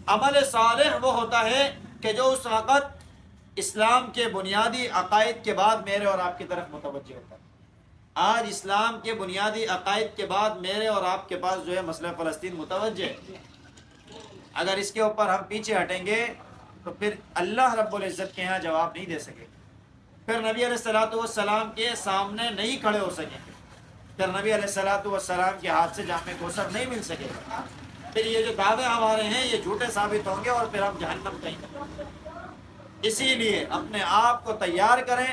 عمل صالح وہ ہوتا ہے کہ جو اس وقت اسلام کے بنیادی عقائد کے بعد میرے اور آپ کی طرف متوجہ ہوتا ہے. آج اسلام کے بنیادی عقائد کے بعد میرے اور آپ کے پاس جو ہے مسئلہ فلسطین متوجہ ہے. اگر اس کے اوپر ہم پیچھے ہٹیں گے تو پھر اللہ رب العزت کے یہاں جواب نہیں دے سکے، پھر نبی علیہ الصلوۃ والسلام کے سامنے نہیں کھڑے ہو سکیں گے، پھر نبی علیہ الصلوۃ والسلام کے ہاتھ سے جامع کوثر نہیں مل سکے گا. پھر یہ جو دعوے ہمارے ہیں یہ جھوٹے ثابت ہوں گے اور پھر ہم جہنم کہیں گے. اسی لیے اپنے آپ کو تیار کریں،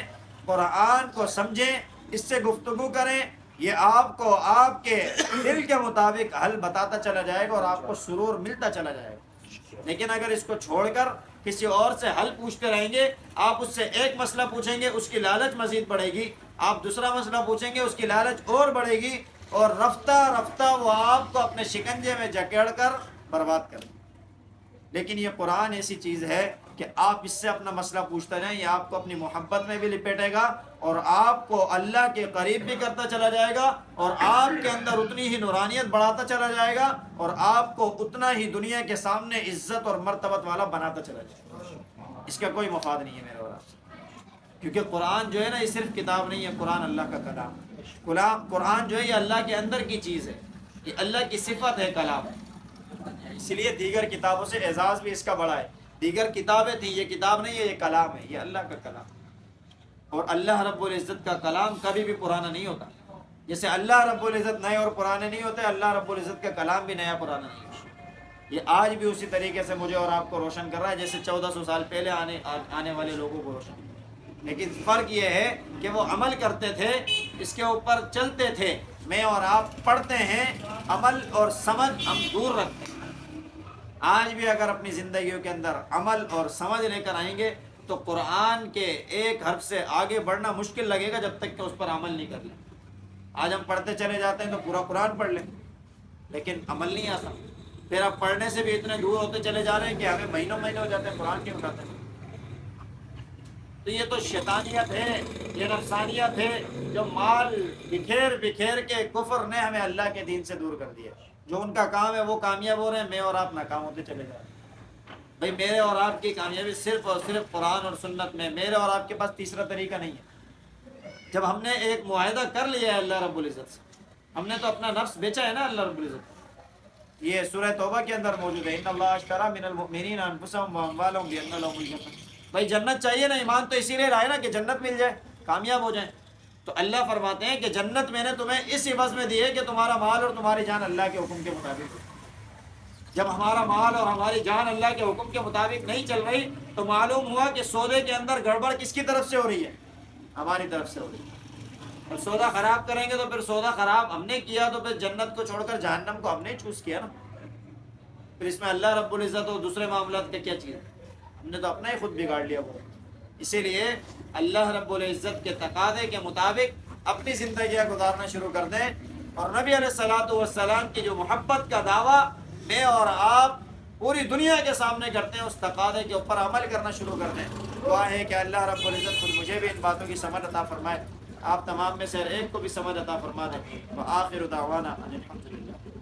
قرآن کو سمجھیں، اس سے گفتگو کریں. یہ آپ کو آپ کے دل کے مطابق حل بتاتا چلا جائے گا اور آپ کو سرور ملتا چلا جائے گا. لیکن اگر اس کو چھوڑ کر کسی اور سے حل پوچھتے رہیں گے، آپ اس سے ایک مسئلہ پوچھیں گے اس کی لالچ مزید بڑھے گی، آپ دوسرا مسئلہ پوچھیں گے اس کی لالچ اور بڑھے گی، اور رفتہ رفتہ وہ آپ کو اپنے شکنجے میں جکڑ کر برباد کر دیں. لیکن یہ قرآن ایسی چیز ہے کہ آپ اس سے اپنا مسئلہ پوچھتے رہیں، یہ آپ کو اپنی محبت میں بھی لپیٹے گا اور آپ کو اللہ کے قریب بھی کرتا چلا جائے گا اور آپ کے اندر اتنی ہی نورانیت بڑھاتا چلا جائے گا اور آپ کو اتنا ہی دنیا کے سامنے عزت اور مرتبت والا بناتا چلا جائے گا. اس کا کوئی مفاد نہیں ہے میرے اور آپ سے، کیونکہ قرآن جو ہے نا یہ صرف کتاب نہیں ہے، قرآن اللہ کا کلام ہے. قرآن جو ہے یہ اللہ کے اندر کی چیز ہے، یہ اللہ کی صفت ہے، کلام ہے. اس لیے دیگر کتابوں سے اعزاز بھی اس کا بڑا ہے. دیگر کتابیں تھیں، یہ کتاب نہیں ہے، یہ کلام ہے، یہ اللہ کا کلام. اور اللہ رب العزت کا کلام کبھی بھی پرانا نہیں ہوتا. جیسے اللہ رب العزت نئے اور پرانے نہیں ہوتے، اللہ رب العزت کا کلام بھی نیا پرانا نہیں ہوتا. یہ آج بھی اسی طریقے سے مجھے اور آپ کو روشن کر رہا ہے جیسے 1400 سال پہلے آنے والے لوگوں کو روشن. لیکن فرق یہ ہے کہ وہ عمل کرتے تھے، اس کے اوپر چلتے تھے. میں اور آپ پڑھتے ہیں، عمل اور سمجھ ہم دور رکھتے ہیں. آج بھی اگر اپنی زندگیوں کے اندر عمل اور سمجھ لے کر آئیں گے تو قرآن کے ایک حرف سے آگے بڑھنا مشکل لگے گا جب تک کہ اس پر عمل نہیں کر لیں۔ آج ہم پڑھتے چلے جاتے ہیں تو پورا قرآن پڑھ لیں لیکن عمل نہیں آتا، پھر اب پڑھنے سے بھی اتنے دور ہوتے چلے جا رہے ہیں کہ ہمیں مہینوں مہینے ہو جاتے ہیں قرآن نہیں اٹھاتے۔ تو یہ تو شیطانیت ہے، یہ نفسانیت ہے جو مال بکھیر بکھیر کے کفر نے ہمیں اللہ کے دین سے دور کر دیا۔ جو ان کا کام ہے وہ کامیاب ہو رہے ہیں، میں اور آپ ناکام ہوتے چلے جا رہے ہیں۔ بھائی میرے اور آپ کی کامیابی صرف اور صرف قرآن اور سنت میں، میرے اور آپ کے پاس تیسرا طریقہ نہیں ہے۔ جب ہم نے ایک معاہدہ کر لیا ہے اللہ رب العزت سے، ہم نے تو اپنا نفس بیچا ہے نا اللہ رب العزت۔ یہ سورہ توبہ کے اندر موجود ہے، ان اللہ اشتری من المؤمنین انفسهم واموالهم بان لهم الجنہ۔ بھائی جنت چاہیے نا، ایمان تو اسی لیے لائے نا کہ جنت مل جائے، کامیاب ہو جائیں۔ تو اللہ فرماتے ہیں کہ جنت میں نے تمہیں اس عوض میں دی ہے کہ تمہارا مال اور تمہاری جان اللہ کے حکم کے مطابق ہو۔ جب ہمارا مال اور ہماری جان اللہ کے حکم کے مطابق نہیں چل رہی تو معلوم ہوا کہ سودے کے اندر گڑبڑ کس کی طرف سے ہو رہی ہے؟ ہماری طرف سے ہو رہی ہے۔ اور سودا خراب کریں گے تو پھر سودا خراب ہم نے کیا تو پھر جنت کو چھوڑ کر جہنم کو ہم نے چوز کیا نا۔ پھر اس میں اللہ رب العزت اور دوسرے معاملات کا کیا چیز ہے؟ ہم نے تو اپنا ہی خود بگاڑ لیا وہ۔ اسی لیے اللہ رب العزت کے تقاضے کے مطابق اپنی زندگیاں گزارنا شروع کر دیں، اور نبی علیہ الصلوۃ والسلام کی جو محبت کا دعویٰ میں اور آپ پوری دنیا کے سامنے کرتے ہیں اس تقاضے کے اوپر عمل کرنا شروع کر دیں۔ دعا ہے کہ اللہ رب العزت خود مجھے بھی ان باتوں کی سمجھ عطا فرمائے، آپ تمام میں سے ہر ایک کو بھی سمجھ عطا فرما دیں۔ وآخر دعوانا ان الحمد للہ۔